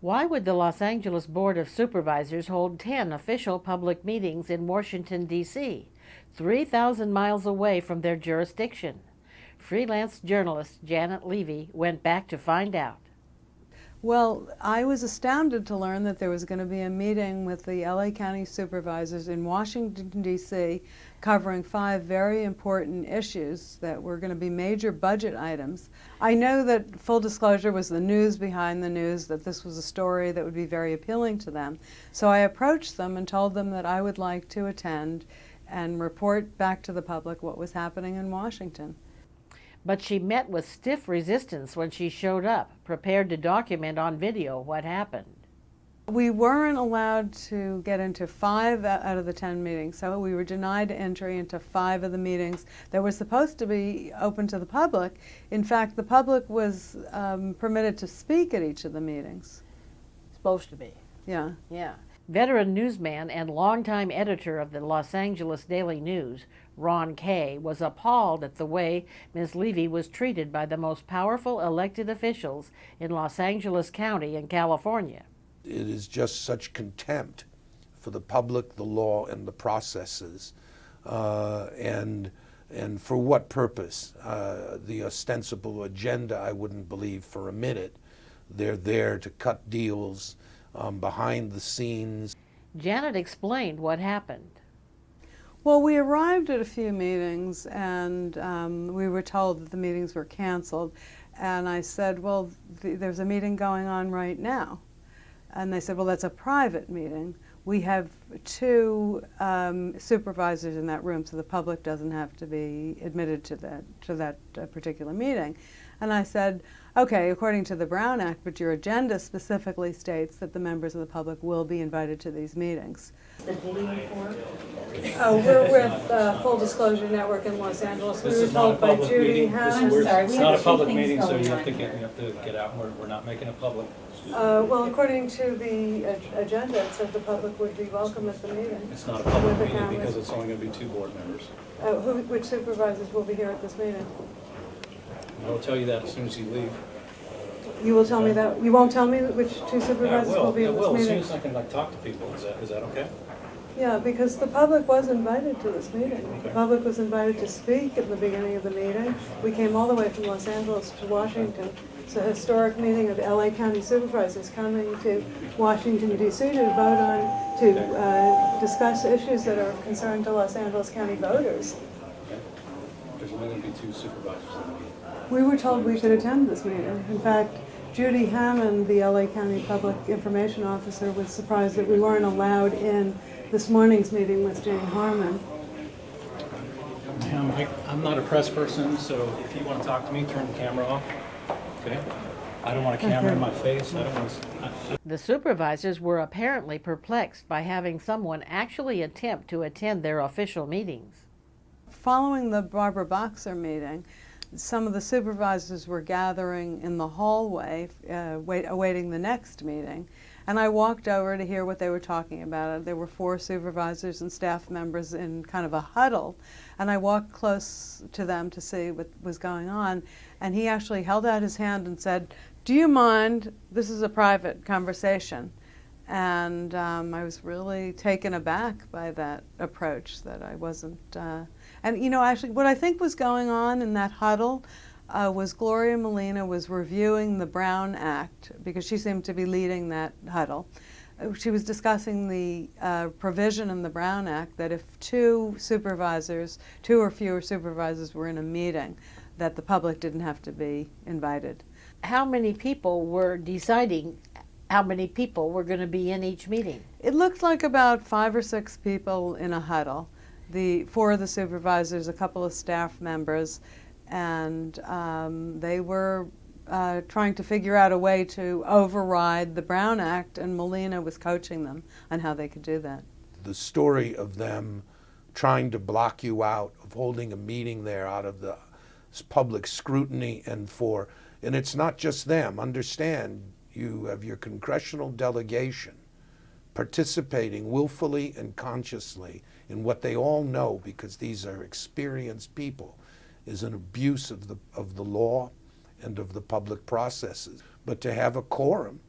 Why would the Los Angeles Board of Supervisors hold 10 official public meetings in Washington, D.C., 3,000 miles away from their jurisdiction? Freelance journalist Janet Levy went back to find out. Well, I was astounded to learn that there was going to be a meeting with the LA County Supervisors in Washington, D.C., covering 5 very important issues that were going to be major budget items. I know that, full disclosure, was the news behind the news, that this was a story that would be very appealing to them. So I approached them and told them that I would like to attend and report back to the public what was happening in Washington. But she met with stiff resistance when she showed up, prepared to document on video what happened. We weren't allowed to get into 5 out of the 10 meetings, so we were denied entry into 5 of the meetings that were supposed to be open to the public. In fact, the public was permitted to speak at each of the meetings. Supposed to be. Yeah. Yeah. Veteran newsman and longtime editor of the Los Angeles Daily News, Ron Kay, was appalled at the way Ms. Levy was treated by the most powerful elected officials in Los Angeles County in California. It is just such contempt for the public, the law, and the processes. And for what purpose? The ostensible agenda, I wouldn't believe for a minute. They're there to cut deals behind the scenes. Janet explained what happened. Well, we arrived at a few meetings and we were told that the meetings were canceled. And I said, well, there's a meeting going on right now. And they said, well, that's a private meeting. We have 2 supervisors in that room, so the public doesn't have to be admitted to that particular meeting. And I said, okay, according to the Brown Act, but your agenda specifically states that the members of the public will be invited to these meetings. Oh, we're with Full Disclosure Network in Los Angeles. We were told by Judy Hammond. It's not a public meeting, so you have to get out. We're not making it public. Well, according to the agenda, it said the public would be welcome at the meeting. It's not a public meeting because it's only going to be 2 board members. Which supervisors will be here at this meeting? I'll tell you that as soon as you leave. You will tell me that? You won't tell me which 2 supervisors will be in this meeting? As soon meeting? as I can talk to people. Is that okay? Yeah, because the public was invited to this meeting. Okay. The public was invited to speak at the beginning of the meeting. We came all the way from Los Angeles to Washington. It's a historic meeting of LA County Supervisors coming to Washington, D.C. to vote on, to discuss issues that are of concern to Los Angeles County voters. Okay. There's only going to be 2 supervisors in the meeting. We were told we could attend this meeting. In fact, Judy Hammond, the LA County Public Information Officer, was surprised that we weren't allowed in this morning's meeting with Jane Harmon. Ma'am, I'm not a press person, so if you want to talk to me, turn the camera off. Okay? I don't want a camera in my face. I don't want to. The supervisors were apparently perplexed by having someone actually attempt to attend their official meetings. Following the Barbara Boxer meeting, some of the supervisors were gathering in the hallway, awaiting the next meeting. And I walked over to hear what they were talking about. There were 4 supervisors and staff members in kind of a huddle. And I walked close to them to see what was going on. And he actually held out his hand and said, "Do you mind? This is a private conversation." And I was really taken aback by that approach, that I wasn't. And you know, actually, what I think was going on in that huddle was Gloria Molina was reviewing the Brown Act, because she seemed to be leading that huddle. She was discussing the provision in the Brown Act that if 2 or fewer supervisors were in a meeting, that the public didn't have to be invited. How many people were deciding how many people were going to be in each meeting? It looked like about 5 or 6 people in a huddle. 4 of the supervisors, a couple of staff members, and they were trying to figure out a way to override the Brown Act, and Molina was coaching them on how they could do that. The story of them trying to block you out of holding a meeting there out of the public scrutiny, and it's not just them. Understand, you have your congressional delegation participating willfully and consciously in what they all know, because these are experienced people, is an abuse of the law and of the public processes. But to have a quorum,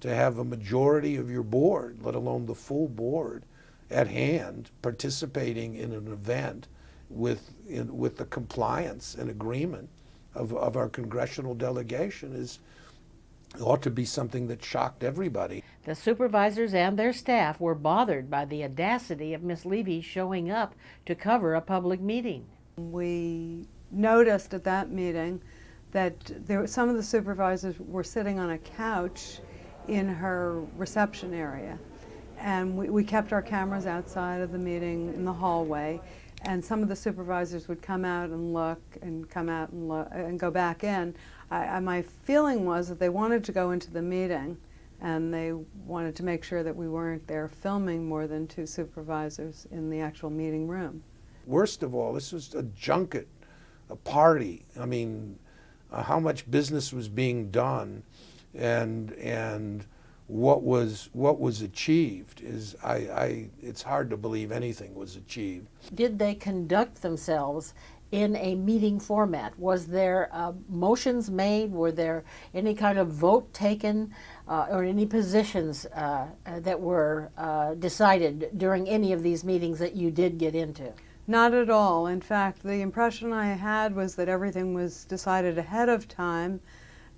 to have a majority of your board, let alone the full board, at hand participating in an event with the compliance and agreement of our congressional delegation ought to be something that shocked everybody. The supervisors and their staff were bothered by the audacity of Ms. Levy showing up to cover a public meeting. We noticed at that meeting that some of the supervisors were sitting on a couch in her reception area. And we kept our cameras outside of the meeting in the hallway, and some of the supervisors would come out and look and come out and look and go back in. My feeling was that they wanted to go into the meeting and they wanted to make sure that we weren't there filming more than 2 supervisors in the actual meeting room. Worst of all, this was a junket, a party. I mean, how much business was being done and what was achieved is it's hard to believe anything was achieved. Did they conduct themselves in a meeting format? Was there motions made? Were there any kind of vote taken or any positions that were decided during any of these meetings that you did get into? Not at all. In fact, the impression I had was that everything was decided ahead of time,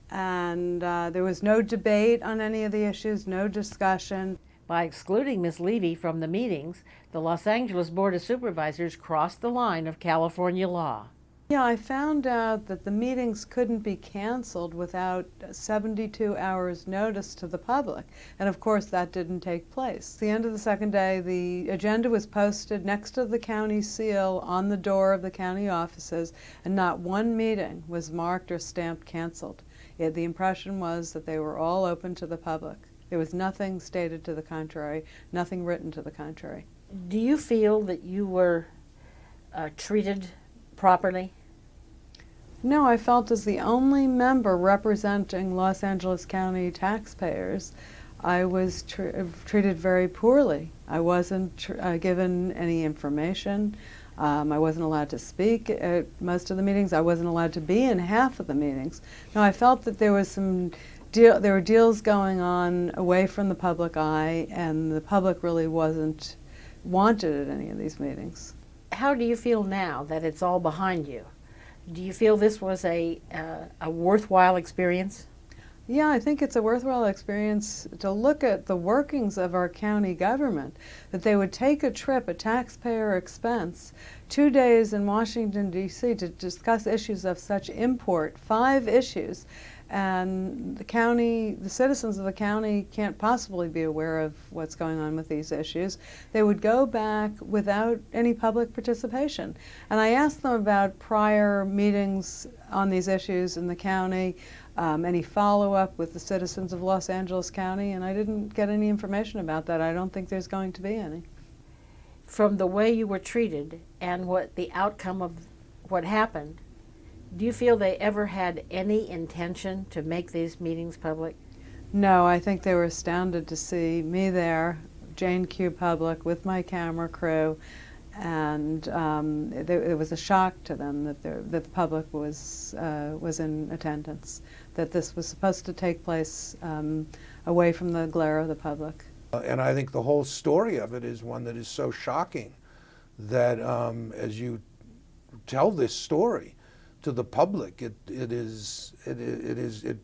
and there was no debate on any of the issues, no discussion. By excluding Ms. Levy from the meetings, the Los Angeles Board of Supervisors crossed the line of California law. Yeah, I found out that the meetings couldn't be canceled without 72 hours notice to the public. And of course that didn't take place. At the end of the second day, the agenda was posted next to the county seal on the door of the county offices, and not one meeting was marked or stamped canceled. Yet the impression was that they were all open to the public. There was nothing stated to the contrary, nothing written to the contrary. Do you feel that you were treated properly? No, I felt as the only member representing Los Angeles County taxpayers, I was treated very poorly. I wasn't given any information. I wasn't allowed to speak at most of the meetings. I wasn't allowed to be in half of the meetings. No, I felt that there was there were deals going on away from the public eye, and the public really wasn't wanted at any of these meetings. How do you feel now that it's all behind you? Do you feel this was a worthwhile experience? Yeah, I think it's a worthwhile experience to look at the workings of our county government, that they would take a trip at taxpayer expense, 2 days in Washington, D.C. to discuss issues of such import, 5 issues, and the citizens of the county can't possibly be aware of what's going on with these issues. They would go back without any public participation. And I asked them about prior meetings on these issues in the county, any follow-up with the citizens of Los Angeles County, and I didn't get any information about that. I don't think there's going to be any. From the way you were treated and what the outcome of what happened, do you feel they ever had any intention to make these meetings public? No, I think they were astounded to see me there, Jane Q. Public, with my camera crew, and it was a shock to them that the public was in attendance, that this was supposed to take place away from the glare of the public. And I think the whole story of it is one that is so shocking that as you tell this story to the public, it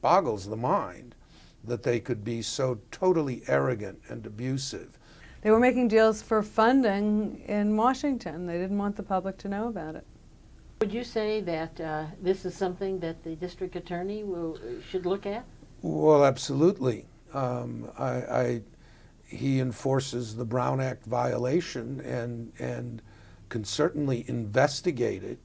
boggles the mind that they could be so totally arrogant and abusive. They were making deals for funding in Washington. They didn't want the public to know about it. Would you say that this is something that the district attorney should look at? Well, absolutely. He enforces the Brown Act violation and can certainly investigate it.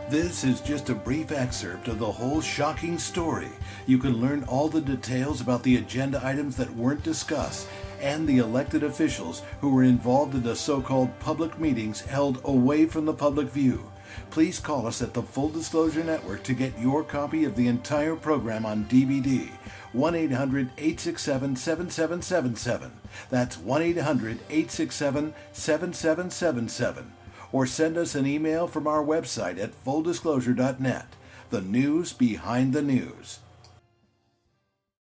This is just a brief excerpt of the whole shocking story. You can learn all the details about the agenda items that weren't discussed and the elected officials who were involved in the so-called public meetings held away from the public view. Please call us at the Full Disclosure Network to get your copy of the entire program on DVD. 1-800-867-7777. That's 1-800-867-7777. Or send us an email from our website at fulldisclosure.net. The news behind the news.